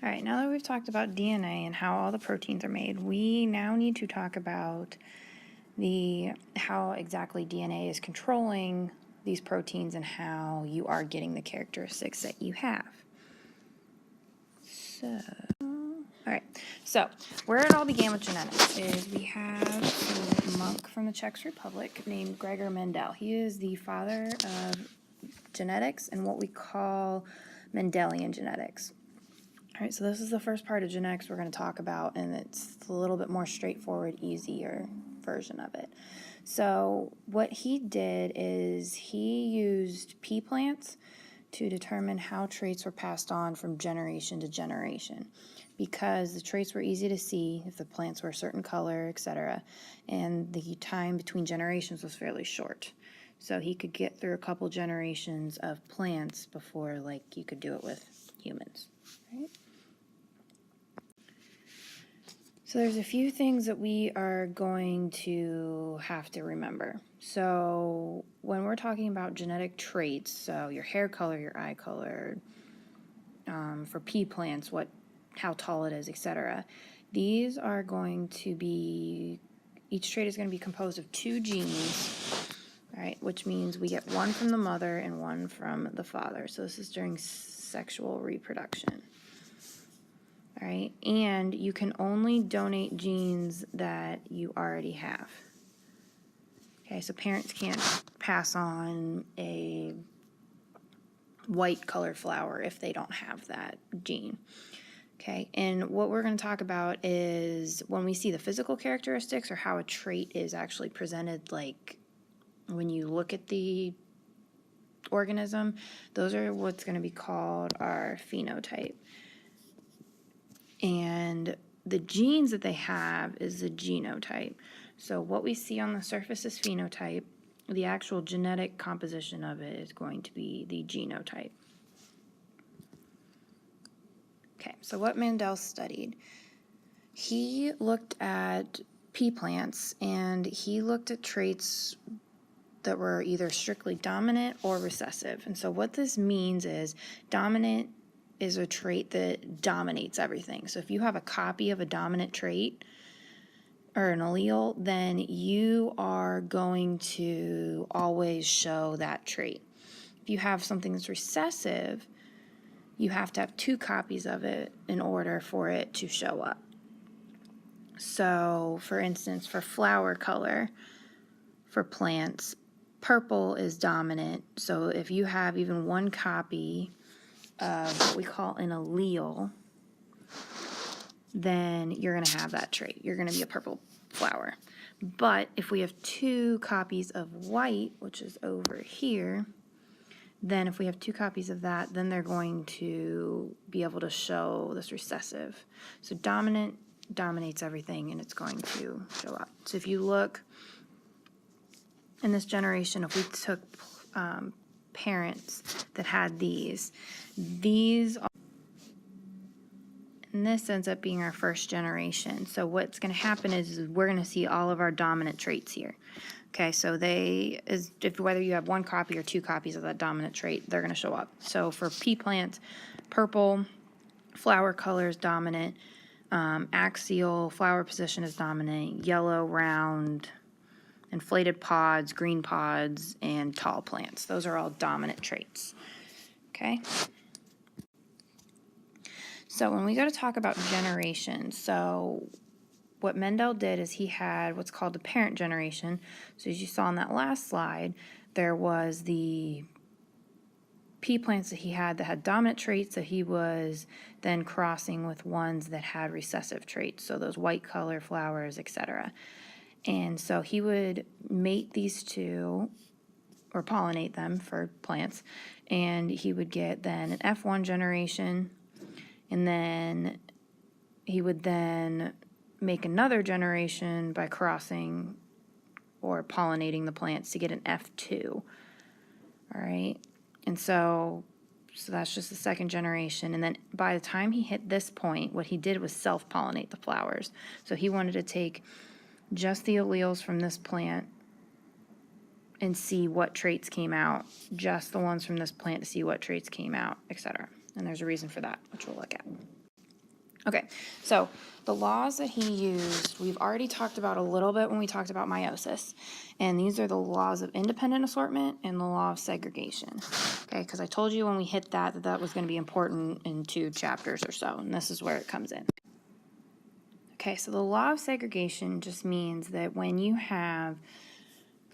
All right, now that we've talked about DNA and how all the proteins are made, we now need to talk about how exactly DNA is controlling these proteins and how you are getting the characteristics that you have. So where it all began with genetics is we have a monk from the Czech Republic named Gregor Mendel. He is the father of genetics and what we call Mendelian genetics. All right, so this is the first part of genetics we're going to talk about, and it's a little bit more straightforward, easier version of it. So what he did is he used pea plants to determine how traits were passed on from generation to generation, because the traits were easy to see if the plants were a certain color, etc., and the time between generations was fairly short. So he could get through a couple generations of plants before, like, you could do it with humans, right? So there's a few things that we are going to have to remember. So when we're talking about genetic traits, so your hair color, your eye color, for pea plants, how tall it is, etc., these are going to be, each trait is going to be composed of 2 genes, right? Which means we get one from the mother and one from the father. So this is during sexual reproduction. All right, and you can only donate genes that you already have. Okay, so parents can't pass on a white colored flower if they don't have that gene. Okay, and what we're going to talk about is when we see the physical characteristics or how a trait is actually presented, like when you look at the organism, those are what's going to be called our phenotype. And the genes that they have is the genotype. So what we see on the surface is phenotype. The actual genetic composition of it is going to be the genotype. Okay, so what Mendel studied, he looked at pea plants and he looked at traits that were either strictly dominant or recessive. And so what this means is dominant is a trait that dominates everything. So if you have a copy of a dominant trait or an allele, then you are going to always show that trait. If you have something that's recessive, you have to have 2 copies of it in order for it to show up. So, for instance, for flower color, for plants, purple is dominant. So if you have even 1 copy of what we call an allele, then you're going to have that trait. You're going to be a purple flower. But if we have 2 copies of white, which is over here, then if we have 2 copies of that, then they're going to be able to show this recessive. So dominant dominates everything, and it's going to show up. So if you look in this generation, if we took parents that had these and this ends up being our first generation. So what's going to happen is we're going to see all of our dominant traits here. Okay, so whether you have 1 copy or 2 copies of that dominant trait, they're going to show up. So for pea plants, purple flower color is dominant, axial flower position is dominant, yellow, round, inflated pods, green pods, and tall plants. Those are all dominant traits. Okay? So when we go to talk about generation, so what Mendel did is he had what's called the parent generation. So as you saw on that last slide, there was the pea plants that he had that had dominant traits that he was then crossing with ones that had recessive traits, so those white color flowers, etc. And so he would mate these 2 or pollinate them for plants, and he would get then an F1 generation, and then he would then make another generation by crossing or pollinating the plants to get an F2. All right, and so that's just the second generation. And then by the time he hit this point, what he did was self-pollinate the flowers. So he wanted to take just the alleles from this plant and see what traits came out, just the ones from this plant to see what traits came out, etc. And there's a reason for that, which we'll look at. Okay, so the laws that he used, we've already talked about a little bit when we talked about meiosis. And these are the laws of independent assortment and the law of segregation. Okay, because I told you when we hit that was going to be important in 2 chapters or so, and this is where it comes in. Okay, so the law of segregation just means that when you have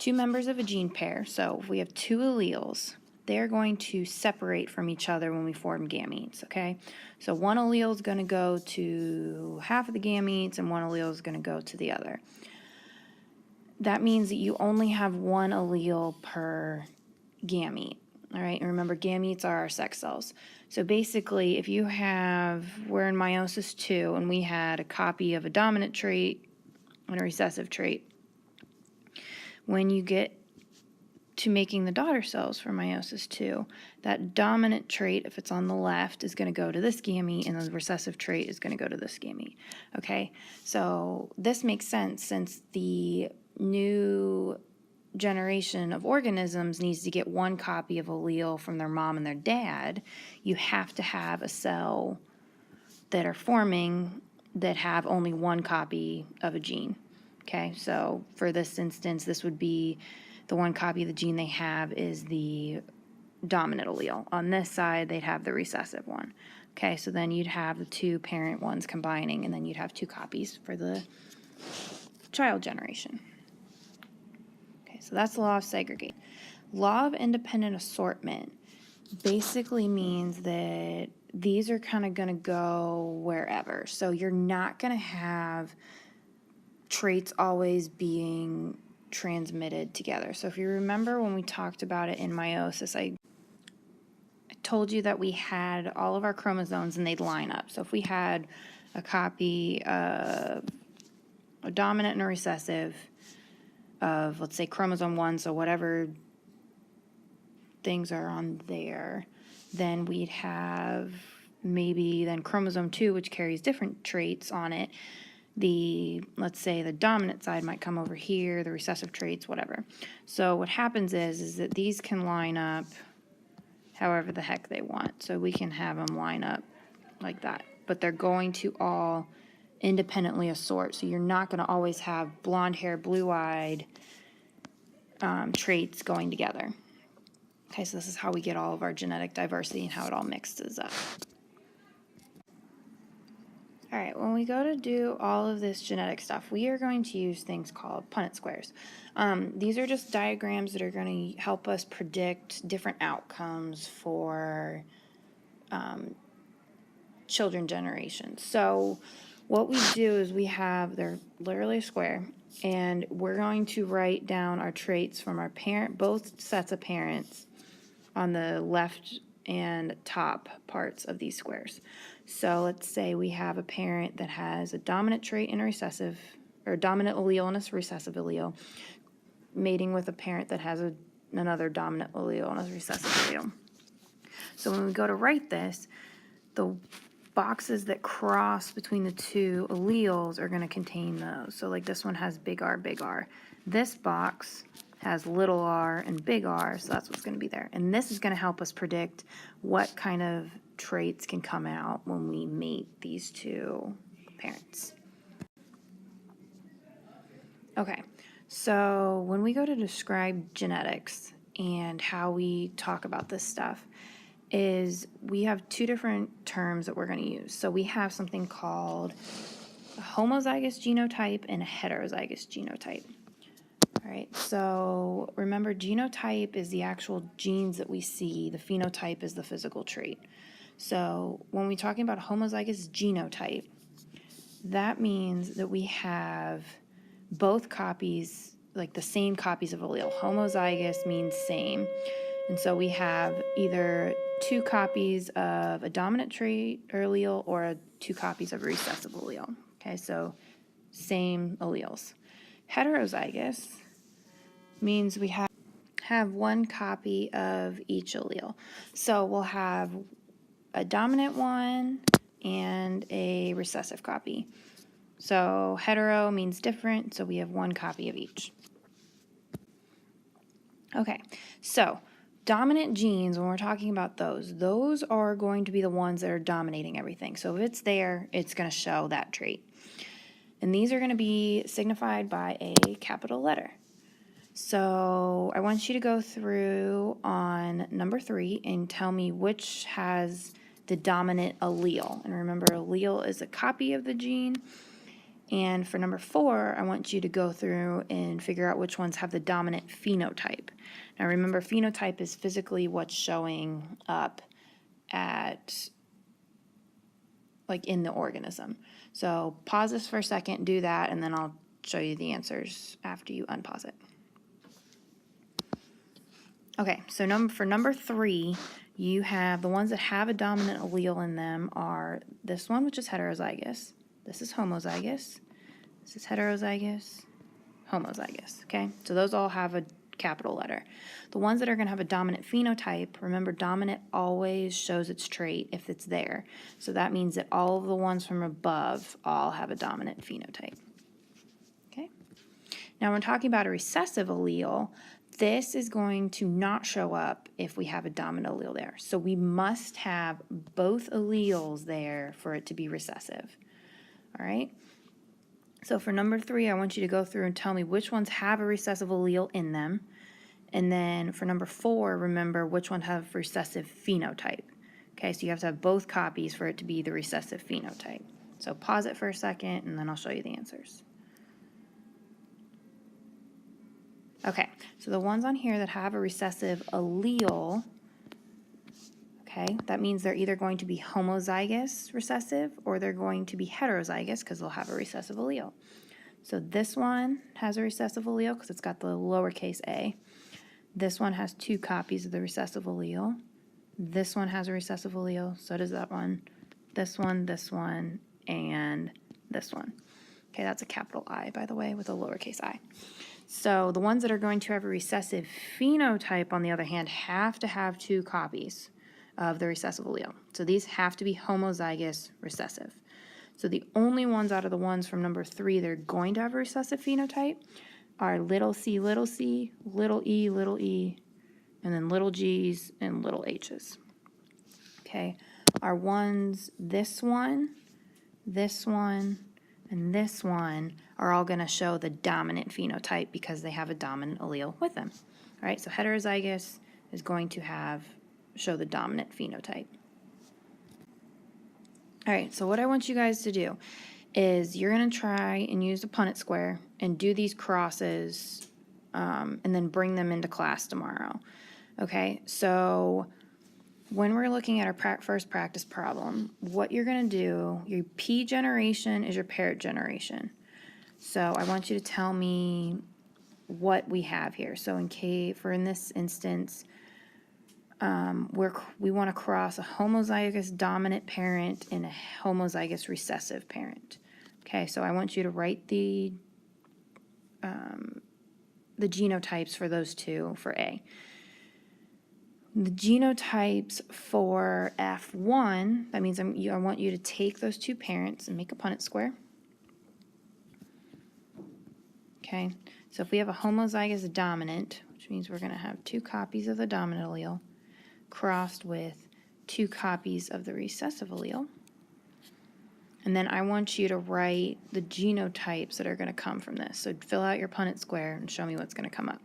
2 members of a gene pair, so if we have 2 alleles, they're going to separate from each other when we form gametes, okay? So one allele is going to go to half of the gametes and one allele is going to go to the other. That means that you only have one allele per gamete, all right? And remember, gametes are our sex cells. So basically, if you have, we're in meiosis 2 and we had a copy of a dominant trait and a recessive trait, when you get to making the daughter cells for meiosis 2, that dominant trait, if it's on the left, is going to go to this gamete, and the recessive trait is going to go to this gamete. Okay, so this makes sense since the new generation of organisms needs to get one copy of allele from their mom and their dad. You have to have a cell that are forming that have only one copy of a gene. Okay, so for this instance, this would be the one copy of the gene they have is the dominant allele. On this side, they'd have the recessive one. Okay, so then you'd have the 2 parent ones combining, and then you'd have 2 copies for the child generation. Okay, so that's the law of segregation. Law of independent assortment basically means that these are kind of going to go wherever. So you're not going to have traits always being transmitted together. So if you remember when we talked about it in meiosis, I told you that we had all of our chromosomes and they'd line up. So if we had a copy of a dominant and a recessive of, let's say, chromosome 1, so whatever things are on there, then we'd have maybe then chromosome 2, which carries different traits on it. Let's say the dominant side might come over here, the recessive traits, whatever. So what happens is that these can line up however the heck they want. So we can have them line up like that. But they're going to all independently assort. So you're not going to always have blonde hair, blue-eyed traits going together. Okay, so this is how we get all of our genetic diversity and how it all mixes up. All right, when we go to do all of this genetic stuff, we are going to use things called Punnett squares. These are just diagrams that are going to help us predict different outcomes for children generations. So what we do is they're literally a square, and we're going to write down our traits from our both sets of parents on the left and top parts of these squares. So let's say we have a parent that has a dominant trait and a recessive, or a dominant allele and a recessive allele, mating with a parent that has another dominant allele and a recessive allele. So when we go to write this, the boxes that cross between the 2 alleles are going to contain those. So like this one has big R, big R. This box has little r and big R, so that's what's going to be there. And this is going to help us predict what kind of traits can come out when we mate these 2 parents. Okay, so when we go to describe genetics and how we talk about this stuff, is we have 2 different terms that we're going to use. So we have something called a homozygous genotype and a heterozygous genotype. All right, so remember, genotype is the actual genes that we see. The phenotype is the physical trait. So when we're talking about a homozygous genotype, that means that we have both copies, like the same copies of allele. Homozygous means same. And so we have either 2 copies of a dominant trait or allele or 2 copies of a recessive allele. Okay, so same alleles. Heterozygous means we have 1 copy of each allele. So we'll have a dominant one and a recessive copy. So hetero means different, so we have 1 copy of each. Okay, so dominant genes, when we're talking about those are going to be the ones that are dominating everything. So if it's there, it's going to show that trait. And these are going to be signified by a capital letter. So I want you to go through on number 3 and tell me which has the dominant allele. And remember, allele is a copy of the gene. And for number 4, I want you to go through and figure out which ones have the dominant phenotype. Now remember, phenotype is physically what's showing up at, like, in the organism. So pause this for a second, do that, and then I'll show you the answers after you unpause it. Okay, so for number 3, you have the ones that have a dominant allele in them are this one, which is heterozygous. This is homozygous. This is heterozygous, homozygous, okay? So those all have a capital letter. The ones that are going to have a dominant phenotype, remember, dominant always shows its trait if it's there. So that means that all of the ones from above all have a dominant phenotype. Okay? Now, when we're talking about a recessive allele, this is going to not show up if we have a dominant allele there. So we must have both alleles there for it to be recessive. All right? So for number 3, I want you to go through and tell me which ones have a recessive allele in them. And then for number 4, remember which ones have recessive phenotype. Okay, so you have to have both copies for it to be the recessive phenotype. So pause it for a second, and then I'll show you the answers. Okay, so the ones on here that have a recessive allele, okay, that means they're either going to be homozygous recessive or they're going to be heterozygous because they'll have a recessive allele. So this one has a recessive allele because it's got the lowercase a. This one has 2 copies of the recessive allele. This one has a recessive allele, so does that one, and this one. Okay, that's a capital I, by the way, with a lowercase I. So the ones that are going to have a recessive phenotype, on the other hand, have to have 2 copies of the recessive allele. So these have to be homozygous recessive. So the only ones out of the ones from number 3 that are going to have a recessive phenotype are little c, little e, and then little g's and little h's. Okay, our ones, this one, and this one are all going to show the dominant phenotype because they have a dominant allele with them. All right, so heterozygous is going to show the dominant phenotype. All right, so what I want you guys to do is you're going to try and use the Punnett square and do these crosses and then bring them into class tomorrow. Okay, so when we're looking at our first practice problem, what you're going to do, your P generation is your parent generation. So I want you to tell me what we have here. So in this instance, we want to cross a homozygous dominant parent and a homozygous recessive parent. Okay, so I want you to write the genotypes for those two for A. The genotypes for F1, that means I want you to take those 2 parents and make a Punnett square. Okay, so if we have a homozygous dominant, which means we're going to have 2 copies of the dominant allele crossed with 2 copies of the recessive allele. And then I want you to write the genotypes that are going to come from this. So fill out your Punnett square and show me what's going to come up.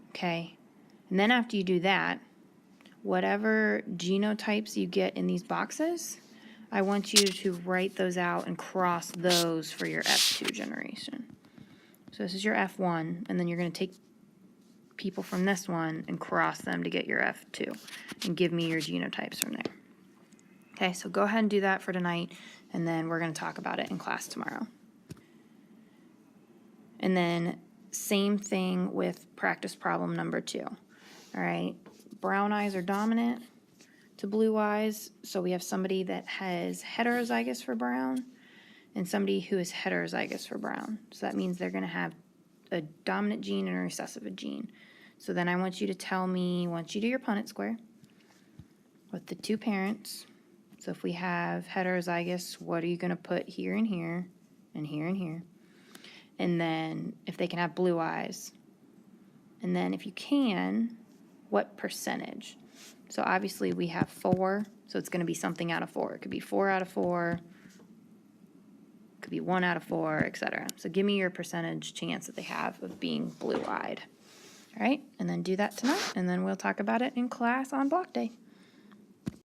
Okay, and then after you do that, whatever genotypes you get in these boxes, I want you to write those out and cross those for your F2 generation. So this is your F1, and then you're going to take people from this one and cross them to get your F2 and give me your genotypes from there. Okay, so go ahead and do that for tonight, and then we're going to talk about it in class tomorrow. And then same thing with practice problem number 2. All right, brown eyes are dominant to blue eyes, so we have somebody that has heterozygous for brown and somebody who is heterozygous for brown. So that means they're going to have a dominant gene and a recessive gene. So then I want you to tell me, once you do your Punnett square with the 2 parents, so if we have heterozygous, what are you going to put here and here and here and here? And then if they can have blue eyes. And then if you can, what percentage. So obviously we have 4, so it's going to be something out of 4. It could be 4 out of 4, could be 1 out of 4, etc. So give me your percentage chance that they have of being blue-eyed. All right, and then do that tonight, and then we'll talk about it in class on block day.